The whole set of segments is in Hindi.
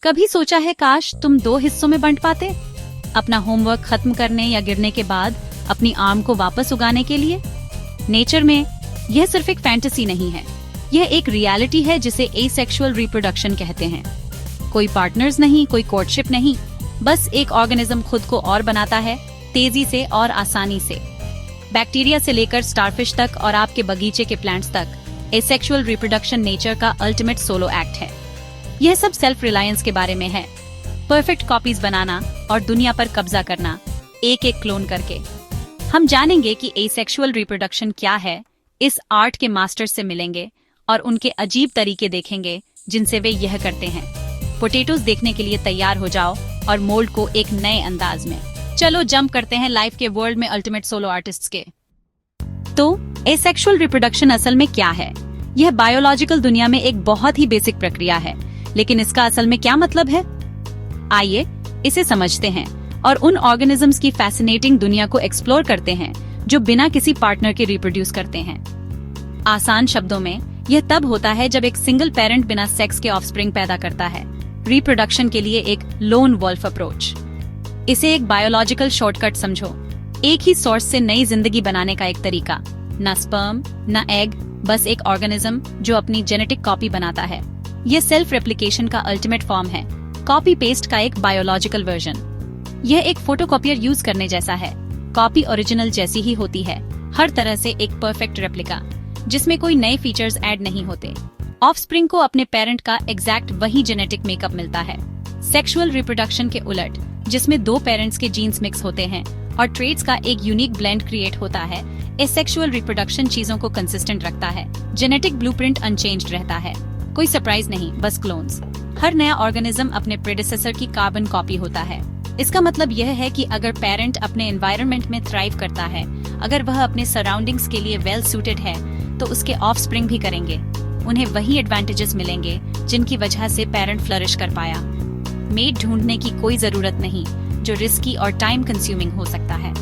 कभी सोचा है काश तुम 2 हिस्सों में बंट पाते, अपना होमवर्क खत्म करने या गिरने के बाद अपनी आर्म को वापस उगाने के लिए? नेचर में यह सिर्फ एक फैंटेसी नहीं है, यह एक रियलिटी है जिसे एसेक्सुअल रिप्रोडक्शन कहते हैं। कोई पार्टनर्स नहीं, कोई कोर्टशिप नहीं, बस एक ऑर्गेनिज्म खुद को और बनाता है, तेजी से और आसानी से। बैक्टीरिया से लेकर स्टारफिश तक और आपके बगीचे के प्लांट्स तक, एसेक्सुअल रिप्रोडक्शन नेचर का अल्टीमेट सोलो एक्ट है। यह सब सेल्फ रिलायंस के बारे में है, परफेक्ट कॉपीज बनाना और दुनिया पर कब्जा करना, एक एक क्लोन करके। हम जानेंगे कि एसेक्सुअल रिप्रोडक्शन क्या है, इस आर्ट के मास्टर से मिलेंगे और उनके अजीब तरीके देखेंगे जिनसे वे यह करते हैं। पोटैटोज देखने के लिए तैयार हो जाओ और मोल्ड को एक नए अंदाज में। चलो जंप करते हैं लाइफ के वर्ल्ड में अल्टीमेट सोलो आर्टिस्ट्स के। तो एसेक्सुअल रिप्रोडक्शन असल में क्या है? यह बायोलॉजिकल दुनिया में एक बहुत ही बेसिक प्रक्रिया है, लेकिन इसका असल में क्या मतलब है? आइए इसे समझते हैं और उन ऑर्गेनिजम्स की फैसिनेटिंग दुनिया को एक्सप्लोर करते हैं जो बिना किसी पार्टनर के रिप्रोड्यूस करते हैं। आसान शब्दों में, यह तब होता है जब एक सिंगल पेरेंट बिना सेक्स के ऑफस्प्रिंग पैदा करता है। रिप्रोडक्शन के लिए एक लोन वॉल्फ अप्रोच। इसे एक बायोलॉजिकल शॉर्टकट समझो, एक ही सोर्स से नई जिंदगी बनाने का एक तरीका। न स्पर्म, न एग, बस एक ऑर्गेनिज्म जो अपनी जेनेटिक कॉपी बनाता है। यह सेल्फ रेप्लिकेशन का अल्टीमेट फॉर्म है, कॉपी पेस्ट का एक बायोलॉजिकल वर्जन। यह एक फोटोकॉपियर यूज करने जैसा है, कॉपी ओरिजिनल जैसी ही होती है, हर तरह से एक परफेक्ट रेप्लिका जिसमें कोई नए फीचर्स ऐड नहीं होते। ऑफस्प्रिंग को अपने पेरेंट का एग्जैक्ट वही जेनेटिक मेकअप मिलता है। सेक्सुअल रिप्रोडक्शन के उलट, जिसमें 2 पेरेंट्स के जीन्स मिक्स होते हैं और ट्रेट्स का एक यूनिक ब्लेंड क्रिएट होता है, एसेक्सुअल रिप्रोडक्शन चीजों को कंसिस्टेंट रखता है। जेनेटिक ब्लूप्रिंट अनचेंज्ड रहता है, कोई सरप्राइज नहीं, बस क्लोन्स। हर नया ऑर्गेनिज्म अपने प्रेडिसेसर की कार्बन कॉपी होता है। इसका मतलब यह है कि अगर पेरेंट अपने एनवायरनमेंट में थ्राइव करता है, अगर वह अपने सराउंडिंग्स के लिए वेल सूटेड है, तो उसके ऑफस्प्रिंग भी करेंगे। उन्हें वही एडवांटेजेस मिलेंगे जिनकी वजह से पेरेंट फ्लरिश कर पाया। मेट ढूंढने की कोई जरूरत नहीं जो रिस्की और टाइम कंज्यूमिंग हो सकता है,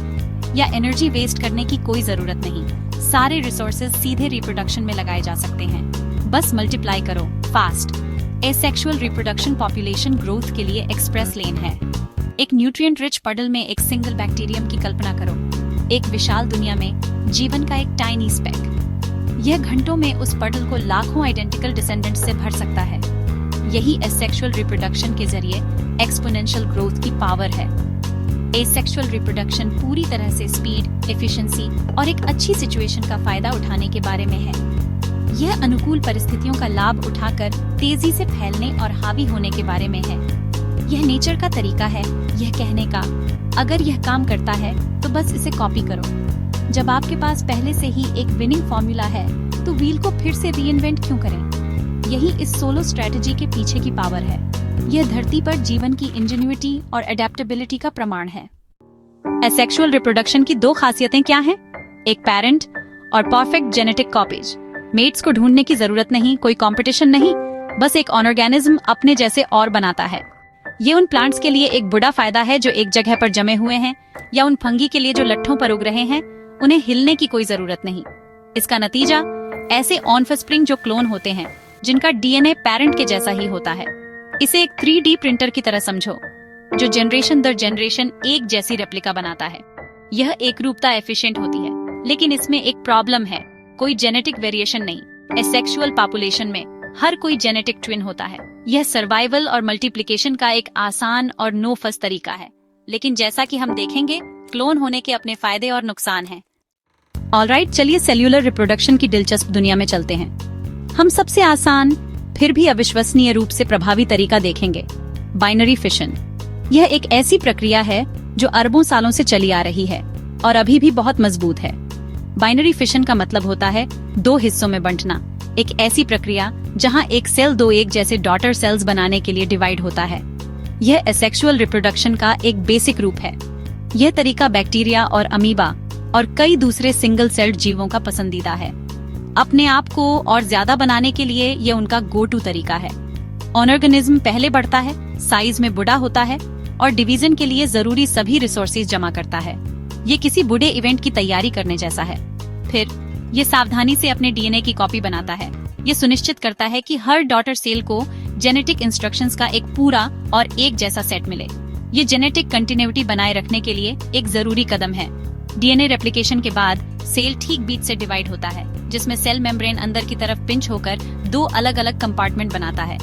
या एनर्जी वेस्ट करने की कोई जरूरत नहीं। सारे रिसोर्सेज सीधे रिप्रोडक्शन में लगाए जा सकते हैं। बस मल्टीप्लाई करो, fast. Asexual reproduction population growth के लिए एक्सप्रेस लेन है। एक न्यूट्रिएंट रिच पडल में एक सिंगल बैक्टीरियम की कल्पना करो, एक विशाल दुनिया में जीवन का एक टाइनी स्पेक। यह घंटों में उस पडल को लाखों आइडेंटिकल डिसेंडेंट्स से भर सकता है। यही एसेक्सुअल रिप्रोडक्शन के जरिए एक्सपोनेंशियल ग्रोथ की पावर है। एसेक्सुअल रिप्रोडक्शन पूरी तरह से स्पीड, एफिशिएंसी और एक अच्छी सिचुएशन का फायदा उठाने के बारे में है। यह अनुकूल परिस्थितियों का लाभ उठाकर तेजी से फैलने और हावी होने के बारे में है। यह नेचर का तरीका है यह कहने का, अगर यह काम करता है तो बस इसे कॉपी करो। जब आपके पास पहले से ही एक विनिंग फॉर्मूला है, तो व्हील को फिर से रीइन्वेंट क्यों करें? यही इस सोलो स्ट्रेटजी के पीछे की पावर है। यह धरती पर जीवन की इंजेन्युइटी और एडेप्टेबिलिटी का प्रमाण है। एसेक्सुअल रिप्रोडक्शन की 2 खासियतें क्या हैं? एक पेरेंट और परफेक्ट जेनेटिक कॉपीज। मेट्स को ढूंढने की जरूरत नहीं, कोई कंपटीशन नहीं, बस एक ऑर्गेनिज्म अपने जैसे और बनाता है। ये उन प्लांट्स के लिए एक बड़ा फायदा है जो एक जगह पर जमे हुए हैं, या उन फंगी के लिए जो लट्ठों पर उग रहे हैं, उन्हें हिलने की कोई जरूरत नहीं। इसका नतीजा ऐसे ऑफस्प्रिंग जो क्लोन होते हैं, जिनका डीएनए पेरेंट के जैसा ही होता है। इसे एक 3D प्रिंटर की तरह समझो, जो जनरेशन दर जनरेशन एक जैसी रेप्लिका बनाता है। यह एक रूपता एफिशिएंट होती है, लेकिन इसमें एक प्रॉब्लम है, कोई जेनेटिक वेरिएशन नहीं। एसेक्सुअल पॉपुलेशन में हर कोई जेनेटिक ट्विन होता है। यह सर्वाइवल और मल्टीप्लिकेशन का एक आसान और नो फस तरीका है, लेकिन जैसा कि हम देखेंगे, क्लोन होने के अपने फायदे और नुकसान हैं। ऑलराइट, चलिए सेल्यूलर रिप्रोडक्शन की दिलचस्प दुनिया में चलते हैं। हम सबसे आसान फिर भी अविश्वसनीय रूप से प्रभावी तरीका देखेंगे, बाइनरी फिशन। यह एक ऐसी प्रक्रिया है जो अरबों सालों से चली आ रही है और अभी भी बहुत मजबूत है। बाइनरी फिशन का मतलब होता है 2 हिस्सों में बंटना, एक ऐसी प्रक्रिया जहां एक सेल 2 एक जैसे डॉटर सेल्स बनाने के लिए डिवाइड होता है। यह एसेक्सुअल रिप्रोडक्शन का एक बेसिक रूप है। यह तरीका बैक्टीरिया और अमीबा और कई दूसरे सिंगल सेल्ड जीवों का पसंदीदा है। अपने आप को और ज्यादा बनाने के लिए यह उनका गो टू तरीका है। ऑर्गेनिज्म पहले बढ़ता है, साइज में बड़ा होता है और डिवीजन के लिए जरूरी सभी रिसोर्सेज जमा करता है। ये किसी बड़े इवेंट की तैयारी करने जैसा है। फिर ये सावधानी से अपने डीएनए की कॉपी बनाता है। ये सुनिश्चित करता है कि हर डॉटर सेल को जेनेटिक इंस्ट्रक्शंस का एक पूरा और एक जैसा सेट मिले। ये जेनेटिक कंटिन्यूटी बनाए रखने के लिए एक जरूरी कदम है। डीएनए रेप्लिकेशन के बाद सेल ठीक बीच से डिवाइड होता है, जिसमें सेल मेम्ब्रेन अंदर की तरफ पिंच होकर दो अलग अलग कंपार्टमेंट बनाता है।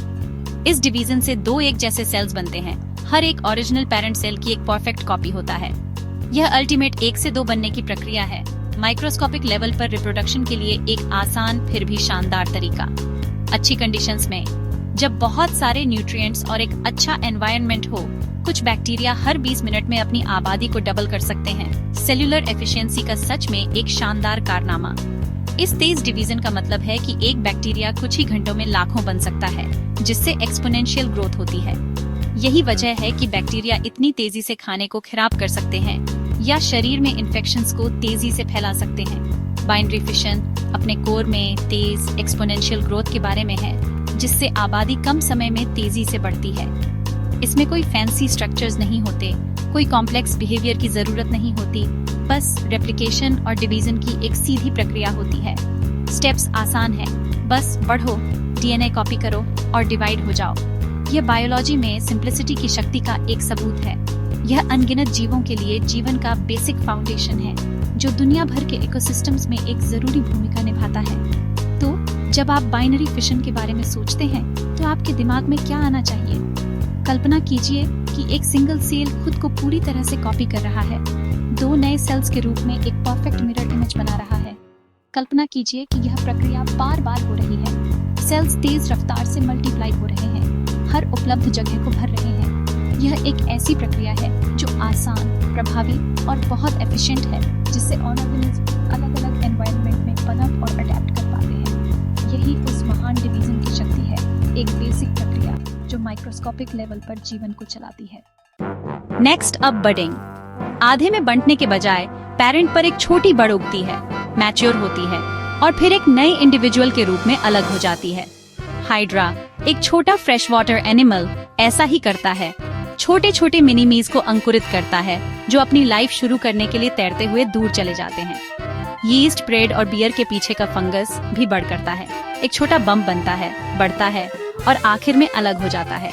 इस डिवीजन से दो एक जैसे सेल्स बनते हैं। हर एक ओरिजिनल पेरेंट सेल की एक परफेक्ट कॉपी होता है। यह अल्टीमेट 1 से 2 बनने की प्रक्रिया है। माइक्रोस्कोपिक लेवल पर रिप्रोडक्शन के लिए एक आसान फिर भी शानदार तरीका। अच्छी कंडीशंस में, जब बहुत सारे न्यूट्रिएंट्स और एक अच्छा एनवायरनमेंट हो, कुछ बैक्टीरिया हर 20 मिनट में अपनी आबादी को डबल कर सकते हैं। सेल्यूलर एफिशिएंसी का सच में एक शानदार कारनामा। इस तेज डिवीजन का मतलब है कि एक बैक्टीरिया कुछ ही घंटों में लाखों बन सकता है, जिससे एक्सपोनेंशियल ग्रोथ होती है। यही वजह है कि बैक्टीरिया इतनी तेजी से खाने को खराब कर सकते हैं या शरीर में इन्फेक्शंस को तेजी से फैला सकते हैं। बाइनरी फिशन अपने कोर में तेज एक्सपोनेंशियल ग्रोथ के बारे में है, जिससे आबादी कम समय में तेजी से बढ़ती है। इसमें कोई फैंसी स्ट्रक्चर्स नहीं होते, कोई कॉम्प्लेक्स बिहेवियर की जरूरत नहीं होती, बस रेप्लिकेशन और डिवीजन की एक सीधी प्रक्रिया होती है। स्टेप्स आसान है, बस बढ़ो, डीएनए कॉपी करो और डिवाइड हो जाओ। यह बायोलॉजी में सिंप्लिसिटी की शक्ति का एक सबूत है। यह अनगिनत जीवों के लिए जीवन का बेसिक फाउंडेशन है, जो दुनिया भर के इकोसिस्टम्स में एक जरूरी भूमिका निभाता है। तो जब आप बाइनरी फिशन के बारे में सोचते हैं, तो आपके दिमाग में क्या आना चाहिए? कल्पना कीजिए कि एक सिंगल सेल खुद को पूरी तरह से कॉपी कर रहा है, दो नए सेल्स के रूप में एक परफेक्ट मिरर इमेज बना रहा है। कल्पना कीजिए कि यह प्रक्रिया बार बार हो रही है। सेल्स तेज रफ्तार से मल्टीप्लाई हो रहे हैं, हर उपलब्ध जगह को भर रहे हैं। यह एक ऐसी प्रक्रिया है जो आसान, प्रभावी और बहुत एफिशिएंट है, जिससे ऑर्गेनिज्म अलग अलग एनवायरनमेंट में पनप और अडेप्ट कर पाते हैं। यही उस महान डिवीजन की शक्ति है, एक बेसिक प्रक्रिया जो माइक्रोस्कोपिक लेवल पर जीवन को चलाती है। नेक्स्ट अब बडिंग। आधे में बंटने के बजाय पेरेंट पर एक छोटी बड़ उगती है, मैच्योर होती है और फिर एक नए इंडिविजुअल के रूप में अलग हो जाती है। हाइड्रा, एक छोटा फ्रेश वाटर एनिमल, ऐसा ही करता है। छोटे छोटे मिनीमीज को अंकुरित करता है, जो अपनी लाइफ शुरू करने के लिए तैरते हुए दूर चले जाते हैं। यीस्ट, ब्रेड और बियर के पीछे का फंगस भी बढ़ करता है। एक छोटा बम्प बनता है, बढ़ता है और आखिर में अलग हो जाता है।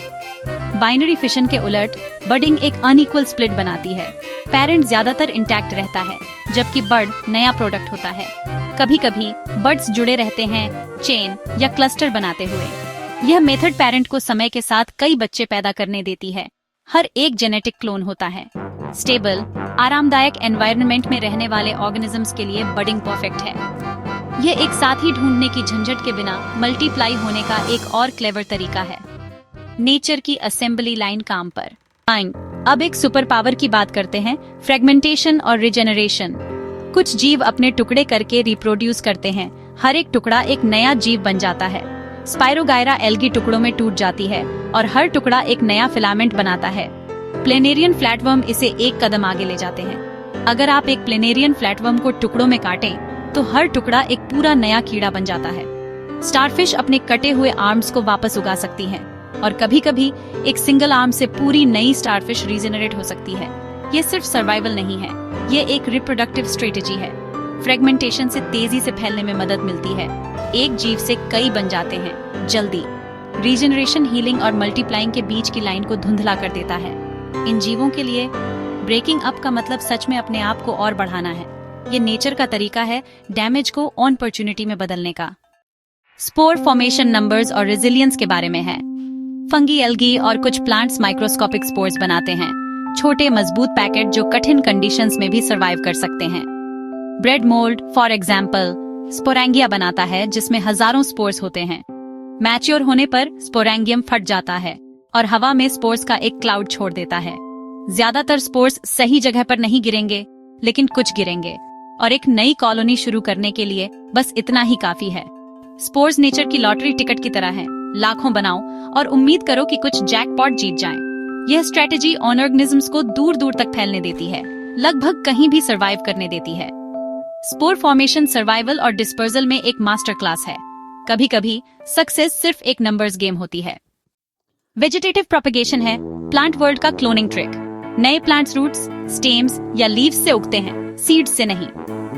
बाइनरी फिशन के उलट बडिंग एक अनइक्वल स्प्लिट बनाती है। पेरेंट ज्यादातर इंटैक्ट रहता है, जबकि बड नया प्रोडक्ट होता है। कभी कभी बड्स जुड़े रहते हैं, चेन या क्लस्टर बनाते हुए। यह मेथड पेरेंट को समय के साथ कई बच्चे पैदा करने देती है। हर एक जेनेटिक क्लोन होता है। स्टेबल, आरामदायक एनवायरनमेंट में रहने वाले ऑर्गेनिजम्स के लिए बडिंग परफेक्ट है। यह एक साथी ढूंढने की झंझट के बिना मल्टीप्लाई होने का एक और क्लेवर तरीका है। नेचर की असेंबली लाइन काम पर। अब एक सुपर पावर की बात करते हैं, फ्रेगमेंटेशन और रिजेनरेशन। कुछ जीव अपने टुकड़े करके रिप्रोड्यूस करते हैं। हर एक टुकड़ा एक नया जीव बन जाता है। स्पाइरोगायरा एल्गी टुकड़ों में टूट जाती है और हर टुकड़ा एक नया फिलामेंट बनाता है। प्लेनेरियन फ्लैटवर्म इसे एक कदम आगे ले जाते हैं। अगर आप एक प्लेनेरियन फ्लैटवर्म को टुकड़ों में काटें, तो हर टुकड़ा एक पूरा नया कीड़ा बन जाता है। स्टारफिश अपने कटे हुए आर्म्स को वापस उगा सकती हैं और कभी-कभी एक सिंगल आर्म से पूरी नई स्टारफिश रीजेनरेट हो सकती है। ये सिर्फ सर्वाइवल नहीं है, ये एक रिप्रोडक्टिव स्ट्रेटेजी है। फ्रेगमेंटेशन से तेजी से फैलने में मदद मिलती है। एक जीव से कई बन जाते हैं जल्दी। रीजनरेशन हीलिंग और मल्टीप्लाइंग के बीच की लाइन को धुंधला कर देता है। इन जीवों के लिए ब्रेकिंग अप का मतलब सच में अपने आप को और बढ़ाना है। ये नेचर का तरीका है डैमेज को अपॉर्चुनिटी में बदलने का। स्पोर फॉर्मेशन नंबर्स और रेजिलियंस के बारे में है। फंगी, एल्गी और कुछ प्लांट्स माइक्रोस्कोपिक स्पोर्स बनाते हैं, छोटे मजबूत पैकेट जो कठिन कंडीशंस में भी सर्वाइव कर सकते हैं। ब्रेड मोल्ड फॉर एग्जाम्पल स्पोरेंगिया बनाता है, जिसमें हजारों स्पोर्स होते हैं। मैच्योर होने पर स्पोरेंगियम फट जाता है और हवा में स्पोर्स का एक क्लाउड छोड़ देता है। ज्यादातर स्पोर्स सही जगह पर नहीं गिरेंगे, लेकिन कुछ गिरेंगे और एक नई कॉलोनी शुरू करने के लिए बस इतना ही काफी है। स्पोर्स नेचर की लॉटरी टिकट की तरह है। लाखों बनाओ और उम्मीद करो कि कुछ जैकपॉट जीत जाएं। यह स्ट्रेटेजी ऑर्गेनिजम्स को दूर दूर तक फैलने देती है, लगभग कहीं भी सर्वाइव करने देती है। स्पोर फॉर्मेशन सर्वाइवल और डिस्पर्सल में एक मास्टर क्लास है। कभी कभी सक्सेस सिर्फ एक नंबर्स गेम होती है। वेजिटेटिव प्रोपेगेशन है प्लांट वर्ल्ड का क्लोनिंग ट्रिक। नए प्लांट्स रूट्स, स्टेम्स या लीव्स से उगते हैं, सीड्स से नहीं।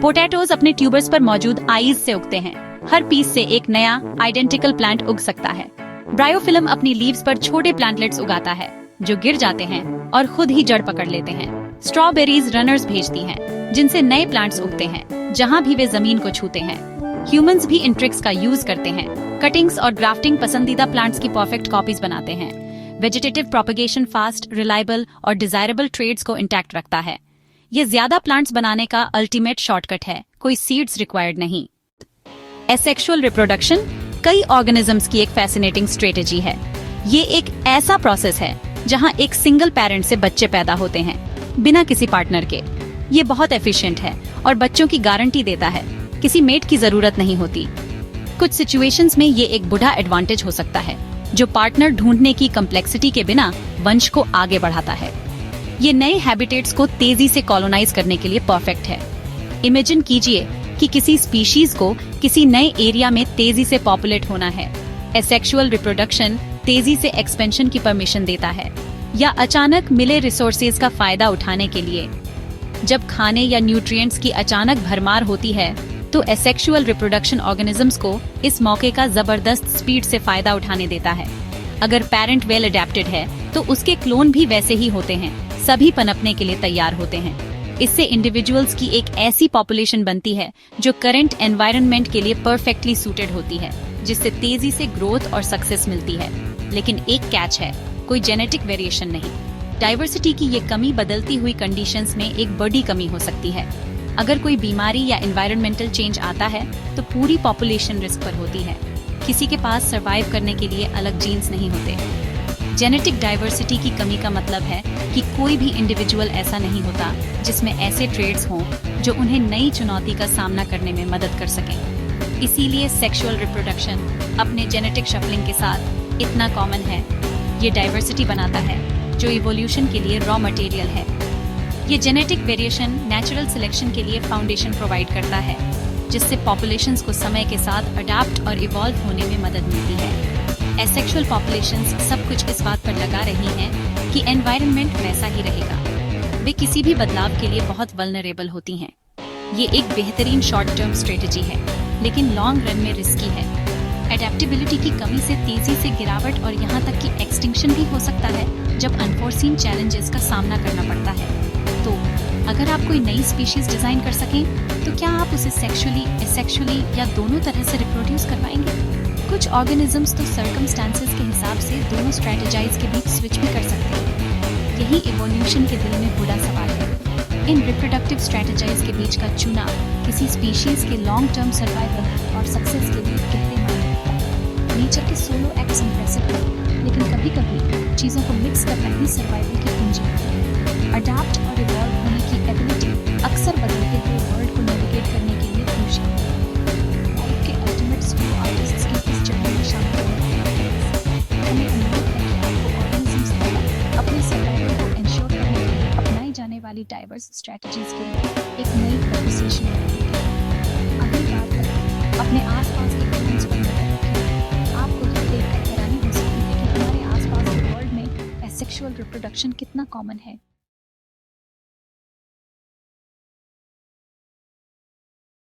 पोटैटोज अपने ट्यूबर्स पर मौजूद आईज से उगते हैं। हर पीस से एक नया आइडेंटिकल प्लांट उग सकता है। ब्रायोफिल्म अपनी लीव्स पर छोटे प्लांटलेट्स उगाता है जो गिर जाते हैं और खुद ही जड़ पकड़ लेते हैं। स्ट्रॉबेरीज रनर्स भेजती हैं जिनसे नए प्लांट्स उगते हैं जहां भी वे जमीन को छूते हैं। ह्यूमंस भी इन ट्रिक्स का यूज करते हैं। कटिंग्स और ग्राफ्टिंग पसंदीदा प्लांट्स की परफेक्ट कॉपीज बनाते हैं। वेजिटेटिव प्रोपगेशन फास्ट, रिलायबल और डिजायरेबल ट्रेड्स को इंटैक्ट रखता है। ये ज्यादा प्लांट्स बनाने का अल्टीमेट शॉर्टकट है, कोई सीड्स रिक्वायर्ड नहीं। एसेक्सुअल रिप्रोडक्शन कई ऑर्गेनिजम्स की एक फैसिनेटिंग स्ट्रेटेजी है। ये एक ऐसा प्रोसेस है जहां एक सिंगल पेरेंट से बच्चे पैदा होते हैं बिना किसी पार्टनर के। ये बहुत एफिशिएंट है और बच्चों की गारंटी देता है, किसी मेट की जरूरत नहीं होती। कुछ सिचुएशंस में ये एक बुढ़ा एडवांटेज हो सकता है जो पार्टनर ढूंढने की कम्प्लेक्सिटी के बिना वंश को आगे बढ़ाता है। ये नए हैबिटेट्स को तेजी से कॉलोनाइज करने के लिए परफेक्ट है। इमेजिन कीजिए कि किसी स्पीशीज को किसी नए एरिया में तेजी से पॉपुलेट होना है। एसेक्सुअल रिप्रोडक्शन तेजी से एक्सपेंशन की परमिशन देता है या अचानक मिले रिसोर्सेज का फायदा उठाने के लिए। जब खाने या न्यूट्रिएंट्स की अचानक भरमार होती है तो एसेक्सुअल रिप्रोडक्शन ऑर्गेनिजम्स को इस मौके का जबरदस्त स्पीड से फायदा उठाने देता है। अगर पेरेंट वेल अडेप्टेड है तो उसके क्लोन भी वैसे ही होते हैं, सभी पनपने के लिए तैयार होते हैं। इससे इंडिविजुअल्स की एक ऐसी पॉपुलेशन बनती है जो करंट एनवायरनमेंट के लिए परफेक्टली सूटेड होती है, जिससे तेजी से ग्रोथ और सक्सेस मिलती है। लेकिन एक कैच है, कोई जेनेटिक वेरिएशन नहीं। डाइवर्सिटी की ये कमी बदलती हुई कंडीशंस में एक बड़ी कमी हो सकती है। अगर कोई बीमारी या एनवायरमेंटल चेंज आता है तो पूरी पॉपुलेशन रिस्क पर होती है। किसी के पास सरवाइव करने के लिए अलग जीन्स नहीं होते। जेनेटिक डाइवर्सिटी की कमी का मतलब है कि कोई भी इंडिविजुअल ऐसा नहीं होता जिसमें ऐसे ट्रेड्स हों जो उन्हें नई चुनौती का सामना करने में मदद कर सकें। इसीलिए सेक्सुअल रिप्रोडक्शन अपने जेनेटिक शफलिंग के साथ इतना कॉमन है। ये डाइवर्सिटी बनाता है जो इवोल्यूशन के लिए रॉ मटेरियल है। ये जेनेटिक वेरिएशन नेचुरल सिलेक्शन के लिए फाउंडेशन प्रोवाइड करता है, जिससे पॉपुलेशंस को समय के साथ अडॉप्ट और इवॉल्व होने में मदद मिलती है। एसेक्सुअल पॉपुलेशंस सब कुछ इस बात पर लगा रही हैं कि एनवायरनमेंट वैसा ही रहेगा। वे किसी भी बदलाव के लिए बहुत वल्नरेबल होती हैं। ये एक बेहतरीन शॉर्ट टर्म स्ट्रेटजी है, लेकिन लॉन्ग रन में रिस्की है। एडेप्टेबिलिटी की कमी से तेजी से गिरावट और यहाँ तक कि एक्सटिंक्शन भी हो सकता है जब अनफोर्सीन चैलेंजेस का सामना करना पड़ता है। तो अगर आप कोई नई स्पीशीज डिजाइन कर सकें तो क्या आप उसे सेक्सुअली, एसेक्सुअली या दोनों तरह से रिप्रोड्यूस करवाएंगे? कुछ ऑर्गेनिजम्स तो सर्कमस्टांसेस के हिसाब से दोनों स्ट्रेटेजाइज के बीच स्विच भी कर सकते हैं। यही इवोल्यूशन के दिल में बड़ा सवाल है। इन रिप्रोडक्टिव स्ट्रेटेजाइज के बीच का चुनाव किसी स्पीशीज के लॉन्ग टर्म सर्वाइवल और सक्सेस के लिए गहरे मायने रखता है। नेचर के सोलो एक्ट्स इंप्रेसिव है, लेकिन कभी-कभी चीजों को मिक्स करना ही सर्वाइवल की कुंजी है। अडॉप्ट और इवॉल्व होने की एबिलिटी अक्सर बदलते हुए वर्ल्ड को नेविगेट करने के लिए क्रूशियल है। लाइफ के अल्टीमेट स्कूल आर्टिस्ट्स की इस जर्नी में शामिल होने हमें उम्मीद है कि आपको ऑर्गेनिजम्स द्वारा अपने सर्वाइवल को इंश्योर करने के लिए अपनाई जाने वाली डाइवर्स स्ट्रेटजीज के लिए एक नई एप्रिसिएशन मिलेगी। अगली बार तक अपने आसपास के क्लोन्स पर नजर रखें। आपको यह देखकर हैरानी हो सकती है कि हमारे आसपास के वर्ल्ड में एसेक्सुअल रिप्रोडक्शन कितना कॉमन है।